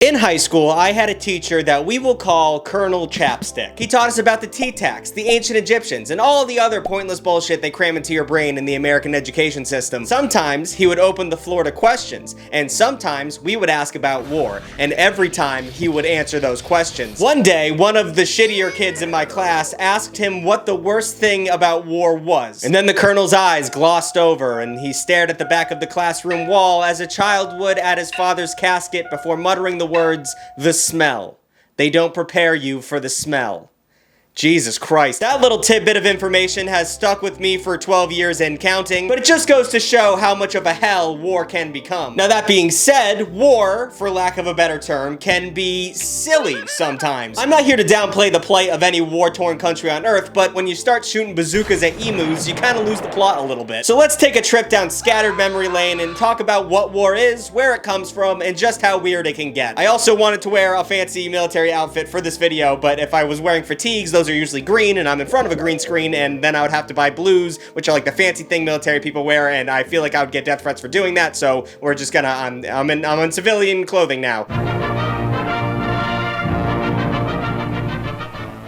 In high school, I had a teacher that we will call Colonel Chapstick. He taught us about the tea tax, the ancient Egyptians, and all the other pointless bullshit they cram into your brain in the American education system. Sometimes he would open the floor to questions, and sometimes we would ask about war, and every time he would answer those questions. One day, one of the shittier kids in my class asked him what the worst thing about war was. And then the Colonel's eyes glossed over, and he stared at the back of the classroom wall as a child would at his father's casket before muttering the words, "The smell. They don't prepare you for the smell." Jesus Christ. That little tidbit of information has stuck with me for 12 years and counting, but it just goes to show how much of a hell war can become. Now that being said, war, for lack of a better term, can be silly sometimes. I'm not here to downplay the plight of any war-torn country on Earth, but when you start shooting bazookas at emus, you kind of lose the plot a little bit. So let's take a trip down scattered memory lane and talk about what war is, where it comes from, and just how weird it can get. I also wanted to wear a fancy military outfit for this video, but if I was wearing fatigues, those are usually green, and I'm in front of a green screen, and then I would have to buy blues, which are like the fancy thing military people wear, and I feel like I would get death threats for doing that, so we're just gonna, I'm in civilian clothing now.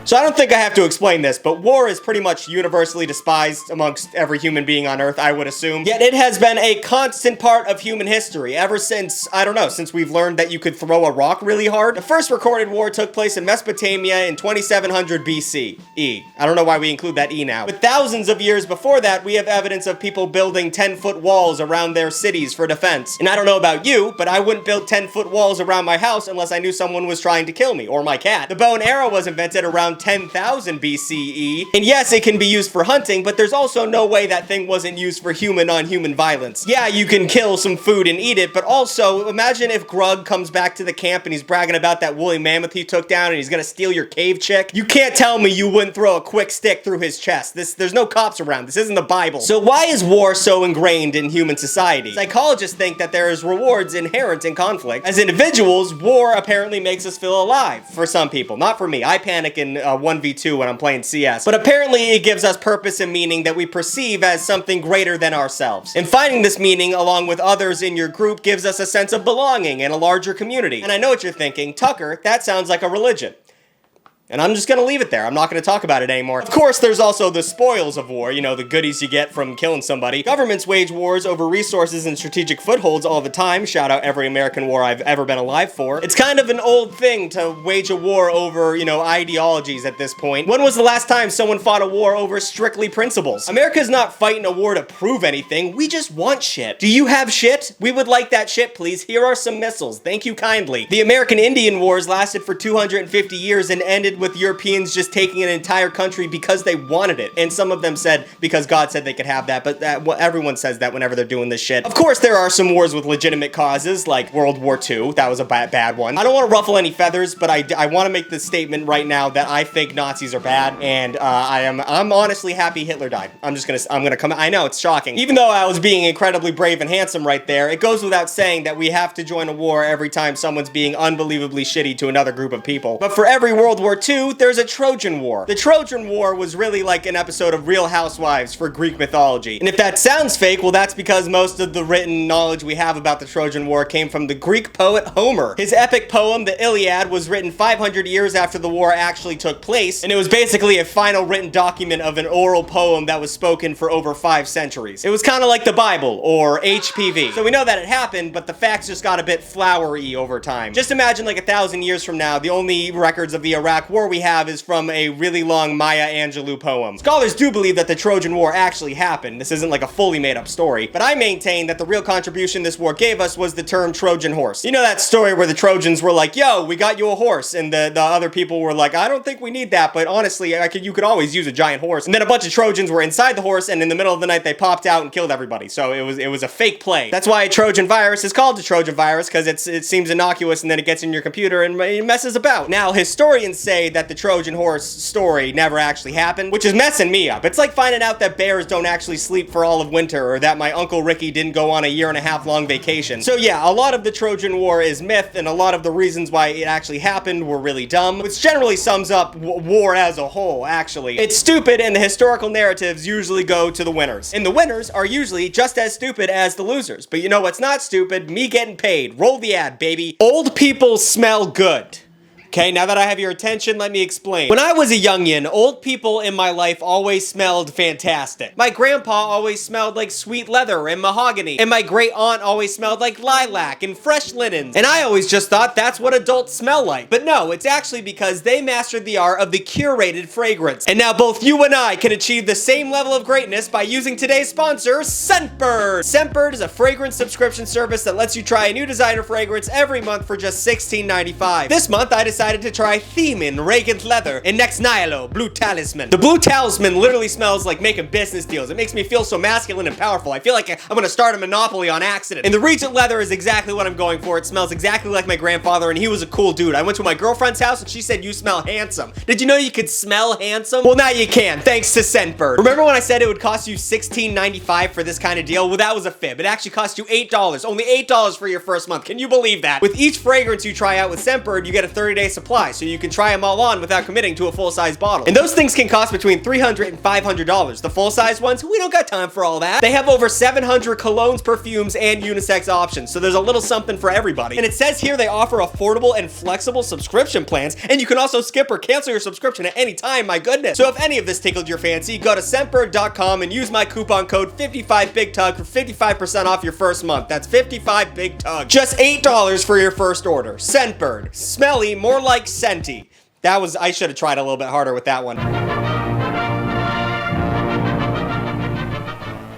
So I don't think I have to explain this, but war is pretty much universally despised amongst every human being on Earth, I would assume. Yet it has been a constant part of human history ever since, I don't know, since we've learned that you could throw a rock really hard. The first recorded war took place in Mesopotamia in 2700 BCE. I don't know why we include that E now. But thousands of years before that, we have evidence of people building 10-foot walls around their cities for defense. And I don't know about you, but I wouldn't build 10-foot walls around my house unless I knew someone was trying to kill me, or my cat. The bow and arrow was invented around 10,000 BCE, and yes, it can be used for hunting, but there's also no way that thing wasn't used for human-on-human violence. Yeah, you can kill some food and eat it, but also, imagine if Grug comes back to the camp and he's bragging about that woolly mammoth he took down and he's gonna steal your cave chick. You can't tell me you wouldn't throw a quick stick through his chest. There's no cops around. This isn't the Bible. So why is war so ingrained in human society? Psychologists think that there is rewards inherent in conflict. As individuals, war apparently makes us feel alive. For some people, not for me. I panic in 1v2 when I'm playing CS. But apparently it gives us purpose and meaning that we perceive as something greater than ourselves. And finding this meaning along with others in your group gives us a sense of belonging and a larger community. And I know what you're thinking, Tucker, that sounds like a religion. And I'm just gonna leave it there. I'm not gonna talk about it anymore. Of course, there's also the spoils of war, you know, the goodies you get from killing somebody. Governments wage wars over resources and strategic footholds all the time. Shout out every American war I've ever been alive for. It's kind of an old thing to wage a war over, you know, ideologies at this point. When was the last time someone fought a war over strictly principles? America's not fighting a war to prove anything. We just want shit. Do you have shit? We would like that shit, please. Here are some missiles. Thank you kindly. The American Indian Wars lasted for 250 years and ended with Europeans just taking an entire country because they wanted it. And some of them said because God said they could have that, but everyone says that whenever they're doing this shit. Of course, there are some wars with legitimate causes, like World War II. That was a bad one. I don't want to ruffle any feathers, but I want to make this statement right now that I think Nazis are bad, and I'm honestly happy Hitler died. I'm gonna come. I know it's shocking. Even though I was being incredibly brave and handsome right there, it goes without saying that we have to join a war every time someone's being unbelievably shitty to another group of people. But for every World War II, there's a Trojan War. The Trojan War was really like an episode of Real Housewives for Greek mythology. And if that sounds fake, well, that's because most of the written knowledge we have about the Trojan War came from the Greek poet Homer. His epic poem, the Iliad, was written 500 years after the war actually took place, and it was basically a final written document of an oral poem that was spoken for over 5 centuries. It was kind of like the Bible, or HPV. So we know that it happened, but the facts just got a bit flowery over time. Just imagine like 1,000 years from now, the only records of the Iraq War we have is from a really long Maya Angelou poem. Scholars do believe that the Trojan War actually happened. This isn't like a fully made up story, but I maintain that the real contribution this war gave us was the term Trojan horse. You know that story where the Trojans were like, yo, we got you a horse, and the other people were like, I don't think we need that, but honestly, you could always use a giant horse. And then a bunch of Trojans were inside the horse, and in the middle of the night, they popped out and killed everybody. So it was a fake play. That's why a Trojan virus is called a Trojan virus, because it seems innocuous, and then it gets in your computer and it messes about. Now, historians say say that the Trojan horse story never actually happened, which is messing me up. It's like finding out that bears don't actually sleep for all of winter, or that my Uncle Ricky didn't go on a 1.5 year long vacation. So yeah, a lot of the Trojan War is myth, and a lot of the reasons why it actually happened were really dumb, which generally sums up war as a whole, actually. It's stupid, and the historical narratives usually go to the winners. And the winners are usually just as stupid as the losers. But you know what's not stupid? Me getting paid. Roll the ad, baby. Old people smell good. Okay, now that I have your attention, let me explain. When I was a youngin', old people in my life always smelled fantastic. My grandpa always smelled like sweet leather and mahogany, and my great aunt always smelled like lilac and fresh linens. And I always just thought that's what adults smell like. But no, it's actually because they mastered the art of the curated fragrance. And now both you and I can achieve the same level of greatness by using today's sponsor, Scentbird. Scentbird is a fragrance subscription service that lets you try a new designer fragrance every month for just $16.95. This month, I decided to try Themin Radiant Leather and Next Nihilo Blue Talisman. The Blue Talisman literally smells like making business deals. It makes me feel so masculine and powerful. I feel like I'm gonna start a monopoly on accident. And the Regent Leather is exactly what I'm going for. It smells exactly like my grandfather, and he was a cool dude. I went to my girlfriend's house and she said, "You smell handsome." Did you know you could smell handsome? Well, now you can, thanks to Scentbird. Remember when I said it would cost you $16.95 for this kind of deal? Well, that was a fib. It actually cost you $8. Only $8 for your first month. Can you believe that? With each fragrance you try out with Scentbird, you get a 30-day supply, so you can try them all on without committing to a full-size bottle. And those things can cost between $300 and $500. The full-size ones, we don't got time for all that. They have over 700 colognes, perfumes, and unisex options, so there's a little something for everybody. And it says here they offer affordable and flexible subscription plans, and you can also skip or cancel your subscription at any time, my goodness. So if any of this tickled your fancy, go to Scentbird.com and use my coupon code 55BigTug for 55% off your first month. That's 55BigTug. Just $8 for your first order. Scentbird. Smelly, more like scenty. I should have tried a little bit harder with that one.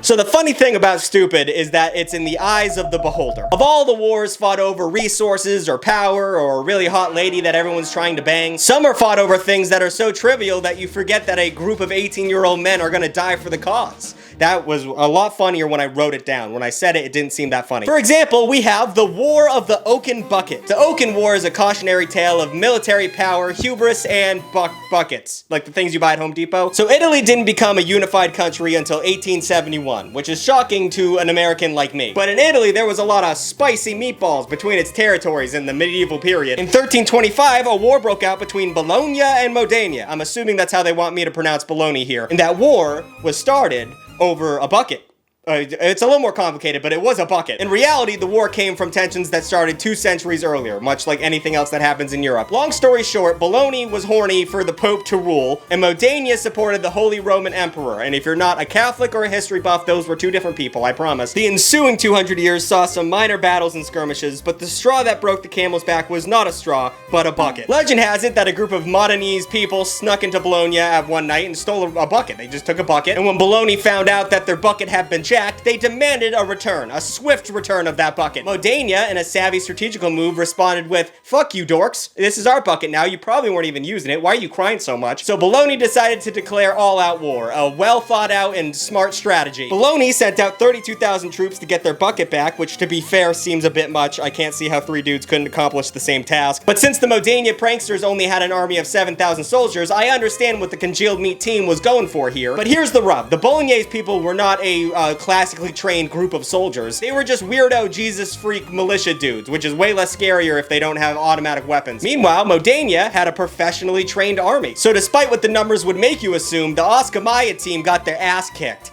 So the funny thing about stupid is that it's in the eyes of the beholder. Of all the wars fought over resources or power or a really hot lady that everyone's trying to bang, some are fought over things that are so trivial that you forget that a group of 18-year-old men are gonna die for the cause. That was a lot funnier when I wrote it down. When I said it, it didn't seem that funny. For example, we have the War of the Oaken Bucket. The Oaken War is a cautionary tale of military power, hubris, and buckets, like the things you buy at Home Depot. So Italy didn't become a unified country until 1871, which is shocking to an American like me. But in Italy, there was a lot of spicy meatballs between its territories in the medieval period. In 1325, a war broke out between Bologna and Modena. I'm assuming that's how they want me to pronounce Bologna here. And that war was started over a bucket. It's a little more complicated, but it was a bucket. In reality, the war came from tensions that started 2 centuries earlier, much like anything else that happens in Europe. Long story short, Bologna was horny for the Pope to rule, and Modena supported the Holy Roman Emperor. And if you're not a Catholic or a history buff, those were 2 different people, I promise. The ensuing 200 years saw some minor battles and skirmishes, but the straw that broke the camel's back was not a straw, but a bucket. Legend has it that a group of Modenese people snuck into Bologna at one night and stole a bucket. They just took a bucket, and when Bologna found out that their bucket had been they demanded a return, a swift return of that bucket. Modena, in a savvy strategical move, responded with, "Fuck you, dorks. This is our bucket now. You probably weren't even using it. Why are you crying so much?" So Bologna decided to declare all-out war, a well-thought-out and smart strategy. Bologna sent out 32,000 troops to get their bucket back, which, to be fair, seems a bit much. I can't see how 3 dudes couldn't accomplish the same task. But since the Modena pranksters only had an army of 7,000 soldiers, I understand what the congealed meat team was going for here. But here's the rub. The Bolognese people were not a classically trained group of soldiers. They were just weirdo Jesus freak militia dudes, which is way less scarier if they don't have automatic weapons. Meanwhile, Modena had a professionally trained army. So despite what the numbers would make you assume, the Oscar Maia team got their ass kicked.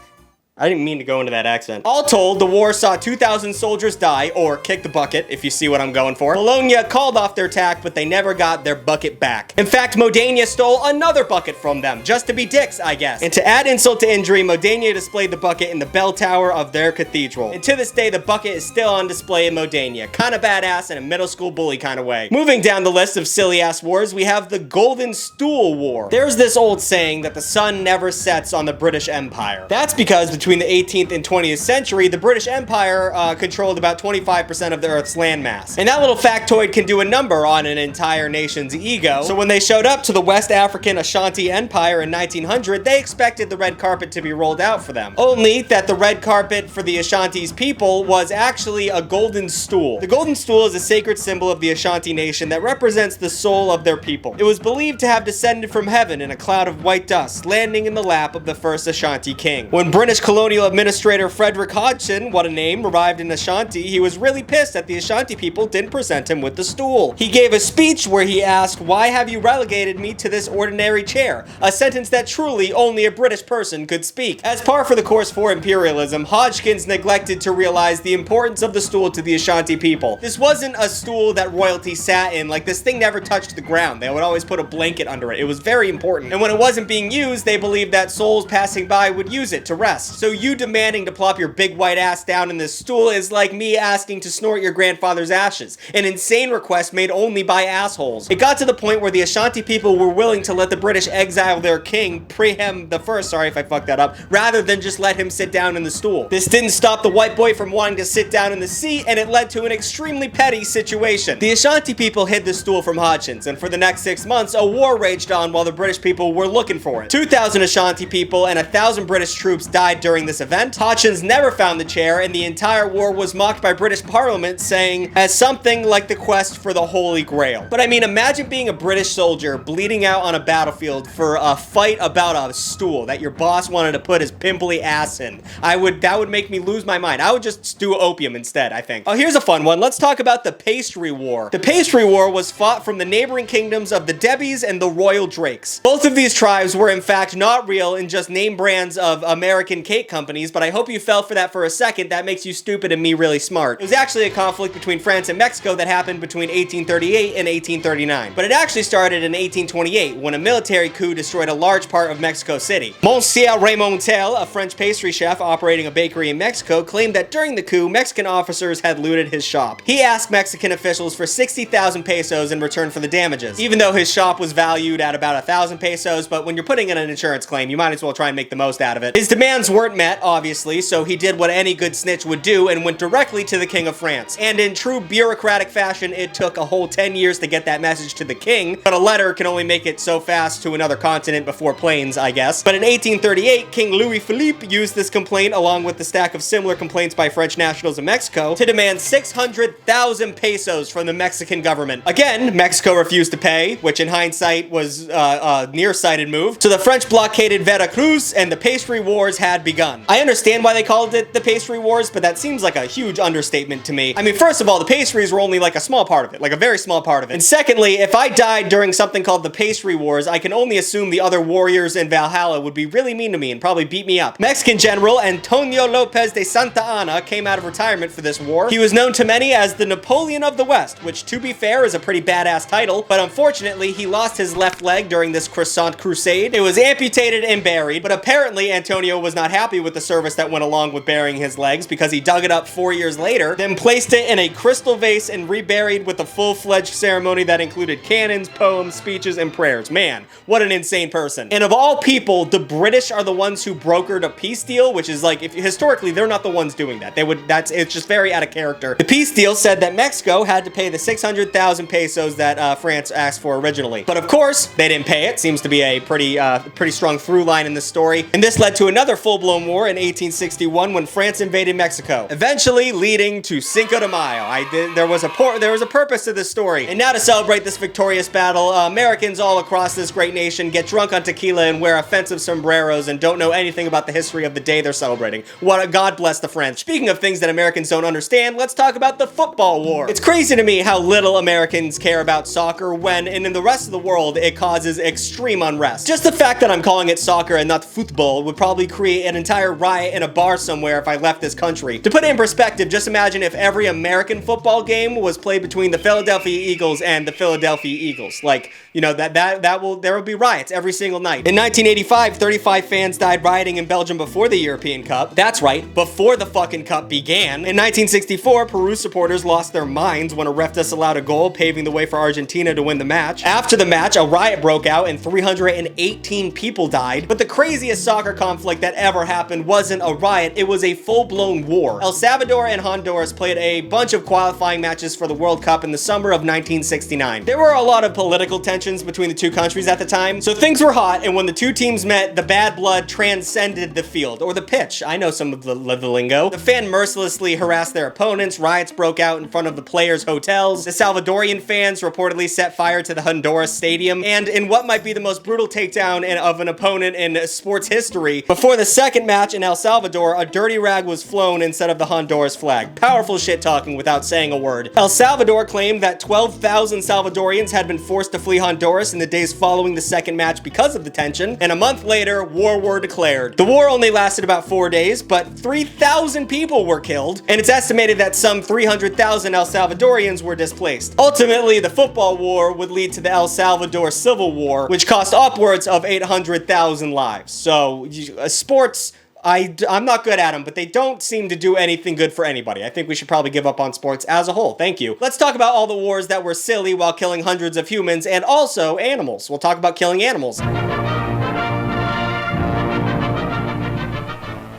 I didn't mean to go into that accent. All told, the war saw 2,000 soldiers die, or kick the bucket, if you see what I'm going for. Bologna called off their attack, but they never got their bucket back. In fact, Modena stole another bucket from them, just to be dicks, I guess. And to add insult to injury, Modena displayed the bucket in the bell tower of their cathedral. And to this day, the bucket is still on display in Modena. Kinda badass in a middle school bully kind of way. Moving down the list of silly-ass wars, we have the Golden Stool War. There's this old saying that the sun never sets on the British Empire. That's because between between the 18th and 20th century, the British Empire controlled about 25% of the Earth's landmass. And that little factoid can do a number on an entire nation's ego. So when they showed up to the West African Ashanti Empire in 1900, they expected the red carpet to be rolled out for them. Only that the red carpet for the Ashanti's people was actually a golden stool. The golden stool is a sacred symbol of the Ashanti nation that represents the soul of their people. It was believed to have descended from heaven in a cloud of white dust, landing in the lap of the first Ashanti king. When British colonial administrator Frederick Hodgson, what a name, arrived in Ashanti, he was really pissed that the Ashanti people didn't present him with the stool. He gave a speech where he asked, "Why have you relegated me to this ordinary chair?" A sentence that truly only a British person could speak. As par for the course for imperialism, Hodgkins neglected to realize the importance of the stool to the Ashanti people. This wasn't a stool that royalty sat in, like this thing never touched the ground. They would always put a blanket under it. It was very important. And when it wasn't being used, they believed that souls passing by would use it to rest. So you demanding to plop your big white ass down in this stool is like me asking to snort your grandfather's ashes. An insane request made only by assholes. It got to the point where the Ashanti people were willing to let the British exile their king, Prehem the First, sorry if I fucked that up, rather than just let him sit down in the stool. This didn't stop the white boy from wanting to sit down in the seat, and it led to an extremely petty situation. The Ashanti people hid the stool from Hodgkins, and for the next 6 months, a war raged on while the British people were looking for it. 2,000 Ashanti people and 1,000 British troops died during this event. Hodgkins never found the chair, and the entire war was mocked by British Parliament, saying as something like the quest for the Holy Grail. But I mean, imagine being a British soldier bleeding out on a battlefield for a fight about a stool that your boss wanted to put his pimply ass in. That would make me lose my mind. I would just do opium instead, I think. Oh, here's a fun one. Let's talk about the Pastry War. The Pastry War was fought from the neighboring kingdoms of the Debbies and the Royal Drakes. Both of these tribes were in fact not real and just name brands of American cake companies, but I hope you fell for that for a second. That makes you stupid and me really smart. It was actually a conflict between France and Mexico that happened between 1838 and 1839. But it actually started in 1828 when a military coup destroyed a large part of Mexico City. Monsieur Raymontel, a French pastry chef operating a bakery in Mexico, claimed that during the coup, Mexican officers had looted his shop. He asked Mexican officials for 60,000 pesos in return for the damages, even though his shop was valued at about 1,000 pesos, but when you're putting in an insurance claim, you might as well try and make the most out of it. His demands weren't met, obviously, so he did what any good snitch would do and went directly to the King of France. And in true bureaucratic fashion, it took a whole 10 years to get that message to the king, but a letter can only make it so fast to another continent before planes, I guess. But in 1838, King Louis Philippe used this complaint along with the stack of similar complaints by French nationals in Mexico to demand 600,000 pesos from the Mexican government. Again, Mexico refused to pay, which in hindsight was a nearsighted move. So the French blockaded Veracruz and the Pastry Wars had begun. I understand why they called it the Pastry Wars, but that seems like a huge understatement to me. I mean, first of all, the pastries were only like a small part of it, like a very small part of it. And secondly, if I died during something called the Pastry Wars, I can only assume the other warriors in Valhalla would be really mean to me and probably beat me up. Mexican General Antonio Lopez de Santa Anna came out of retirement for this war. He was known to many as the Napoleon of the West, which to be fair is a pretty badass title, but unfortunately he lost his left leg during this croissant crusade. It was amputated and buried, but apparently Antonio was not happy with the service that went along with burying his legs because he dug it up 4 years later, then placed it in a crystal vase and reburied with a full-fledged ceremony that included cannons, poems, speeches, and prayers. Man, what an insane person. And of all people, the British are the ones who brokered a peace deal, which is like, if historically, they're not the ones doing that. It's just very out of character. The peace deal said that Mexico had to pay the 600,000 pesos that France asked for originally. But of course, they didn't pay it. Seems to be a pretty strong through line in this story. And this led to another full-blown war in 1861 when France invaded Mexico, eventually leading to Cinco de Mayo. There was a purpose to this story. And now to celebrate this victorious battle, Americans all across this great nation get drunk on tequila and wear offensive sombreros and don't know anything about the history of the day they're celebrating. God bless the French. Speaking of things that Americans don't understand, let's talk about the football war. It's crazy to me how little Americans care about soccer when, and in the rest of the world, it causes extreme unrest. Just the fact that I'm calling it soccer and not football would probably create an entire riot in a bar somewhere if I left this country. To put it in perspective, just imagine if every American football game was played between the Philadelphia Eagles and the Philadelphia Eagles. Like, you know, there will be riots every single night. In 1985, 35 fans died rioting in Belgium before the European Cup. That's right, before the fucking cup began. In 1964, Peru supporters lost their minds when a ref disallowed a goal, paving the way for Argentina to win the match. After the match, a riot broke out and 318 people died. But the craziest soccer conflict that ever happened wasn't a riot, it was a full-blown war. El Salvador and Honduras played a bunch of qualifying matches for the World Cup in the summer of 1969. There were a lot of political tensions between the two countries at the time, so things were hot, and when the two teams met, the bad blood transcended the field, or the pitch. I know some of the lingo. The fan mercilessly harassed their opponents, riots broke out in front of the players' hotels, the Salvadorian fans reportedly set fire to the Honduras stadium, and in what might be the most brutal takedown of an opponent in sports history, before the second match in El Salvador, a dirty rag was flown instead of the Honduras flag. Powerful shit talking without saying a word. El Salvador claimed that 12,000 Salvadorians had been forced to flee Honduras in the days following the second match because of the tension, and a month later, war were declared. The war only lasted about 4 days, but 3,000 people were killed, and it's estimated that some 300,000 El Salvadorians were displaced. Ultimately, the football war would lead to the El Salvador Civil War, which cost upwards of 800,000 lives. So, sports, I'm not good at them, but they don't seem to do anything good for anybody. I think we should probably give up on sports as a whole. Thank you. Let's talk about all the wars that were silly while killing hundreds of humans and also animals. We'll talk about killing animals.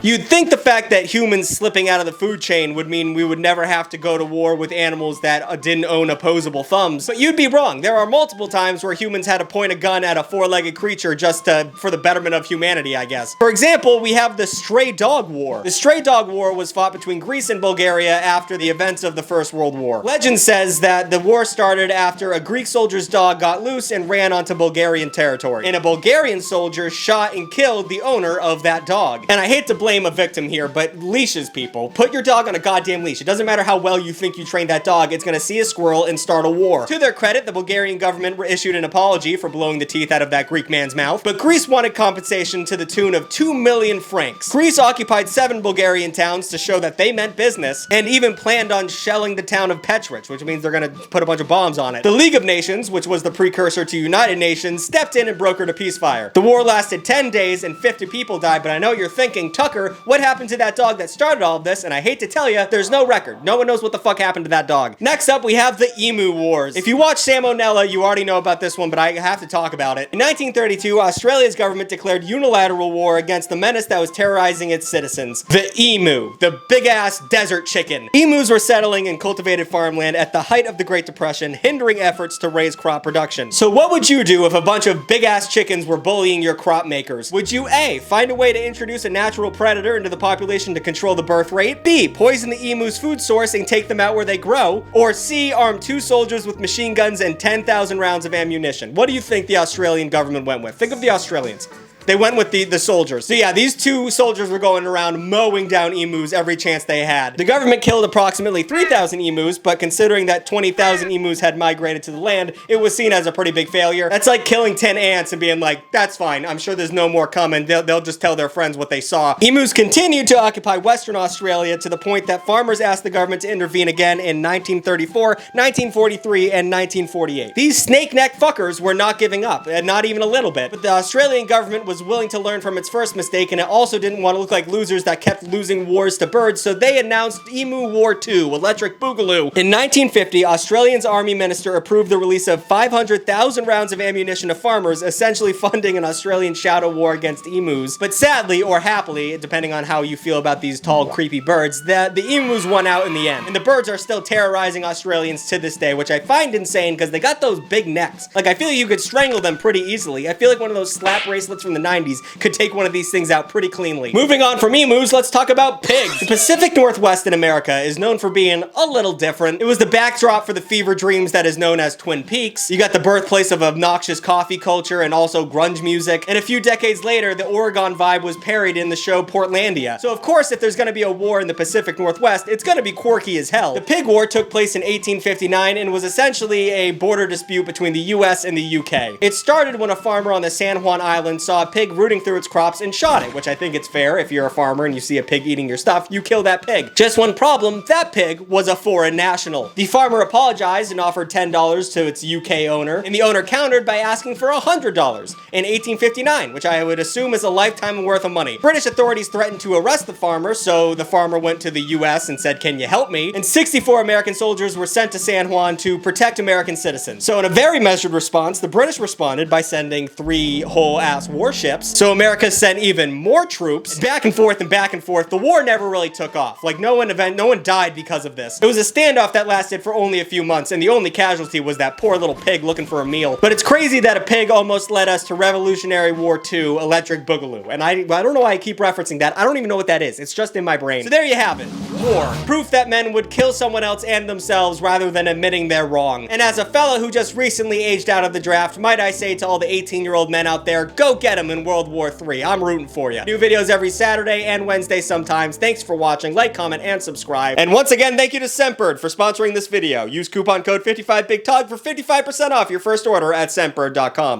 You'd think the fact that humans slipping out of the food chain would mean we would never have to go to war with animals that didn't own opposable thumbs, but you'd be wrong. There are multiple times where humans had to point a gun at a four-legged creature just for the betterment of humanity, I guess. For example, we have the Stray Dog War. The Stray Dog War was fought between Greece and Bulgaria after the events of the First World War. Legend says that the war started after a Greek soldier's dog got loose and ran onto Bulgarian territory, and a Bulgarian soldier shot and killed the owner of that dog. And I hate to blame a victim here, but leashes, people. Put your dog on a goddamn leash. It doesn't matter how well you think you trained that dog, it's gonna see a squirrel and start a war. To their credit, the Bulgarian government issued an apology for blowing the teeth out of that Greek man's mouth, but Greece wanted compensation to the tune of 2 million francs. Greece occupied 7 Bulgarian towns to show that they meant business, and even planned on shelling the town of Petrich, which means they're gonna put a bunch of bombs on it. The League of Nations, which was the precursor to United Nations, stepped in and brokered a ceasefire. The war lasted 10 days and 50 people died, but I know you're thinking, Tucker, what happened to that dog that started all of this? And I hate to tell you, there's no record. No one knows what the fuck happened to that dog. Next up, we have the Emu Wars. If you watch Sam O'Nella, you already know about this one, but I have to talk about it. In 1932, Australia's government declared unilateral war against the menace that was terrorizing its citizens. The emu. The big-ass desert chicken. Emus were settling in cultivated farmland at the height of the Great Depression, hindering efforts to raise crop production. So what would you do if a bunch of big-ass chickens were bullying your crop makers? Would you A, find a way to introduce a natural predator into the population to control the birth rate, B, poison the emu's food source and take them out where they grow, or C, arm 2 soldiers with machine guns and 10,000 rounds of ammunition? What do you think the Australian government went with? Think of the Australians. They went with the soldiers. So yeah, these 2 soldiers were going around mowing down emus every chance they had. The government killed approximately 3,000 emus, but considering that 20,000 emus had migrated to the land, it was seen as a pretty big failure. That's like killing 10 ants and being like, that's fine, I'm sure there's no more coming. They'll just tell their friends what they saw. Emus continued to occupy Western Australia to the point that farmers asked the government to intervene again in 1934, 1943, and 1948. These snake-neck fuckers were not giving up, not even a little bit. But the Australian government was willing to learn from its first mistake, and it also didn't want to look like losers that kept losing wars to birds, so they announced Emu War 2, Electric Boogaloo. In 1950, Australia's army minister approved the release of 500,000 rounds of ammunition to farmers, essentially funding an Australian shadow war against emus. But sadly, or happily, depending on how you feel about these tall, creepy birds, the emus won out in the end. And the birds are still terrorizing Australians to this day, which I find insane because they got those big necks. Like, I feel like you could strangle them pretty easily. I feel like one of those slap bracelets from the 90s could take one of these things out pretty cleanly. Moving on from emus, let's talk about pigs. The Pacific Northwest in America is known for being a little different. It was the backdrop for the fever dreams that is known as Twin Peaks. You got the birthplace of obnoxious coffee culture and also grunge music. And a few decades later, the Oregon vibe was parodied in the show Portlandia. So of course, if there's gonna be a war in the Pacific Northwest, it's gonna be quirky as hell. The Pig War took place in 1859 and was essentially a border dispute between the US and the UK. It started when a farmer on the San Juan Island saw a pig rooting through its crops and shot it, which I think it's fair. If you're a farmer and you see a pig eating your stuff, you kill that pig. Just one problem, that pig was a foreign national. The farmer apologized and offered $10 to its UK owner, and the owner countered by asking for $100 in 1859, which I would assume is a lifetime worth of money. British authorities threatened to arrest the farmer, so the farmer went to the US and said, "Can you help me?" And 64 American soldiers were sent to San Juan to protect American citizens. So in a very measured response, the British responded by sending 3 whole-ass warships ships. So America sent even more troops. Back and forth and back and forth. The war never really took off. Like, no one died because of this. It was a standoff that lasted for only a few months, and the only casualty was that poor little pig looking for a meal. But it's crazy that a pig almost led us to Revolutionary War II, Electric Boogaloo. And I don't know why I keep referencing that. I don't even know what that is. It's just in my brain. So there you have it. War. Proof that men would kill someone else and themselves rather than admitting they're wrong. And as a fella who just recently aged out of the draft, might I say to all the 18-year-old men out there, go get them in World War III. I'm rooting for you. New videos every Saturday and Wednesday sometimes. Thanks for watching. Like, comment, and subscribe. And once again, thank you to Scentbird for sponsoring this video. Use coupon code 55BigTugg for 55% off your first order at scentbird.com.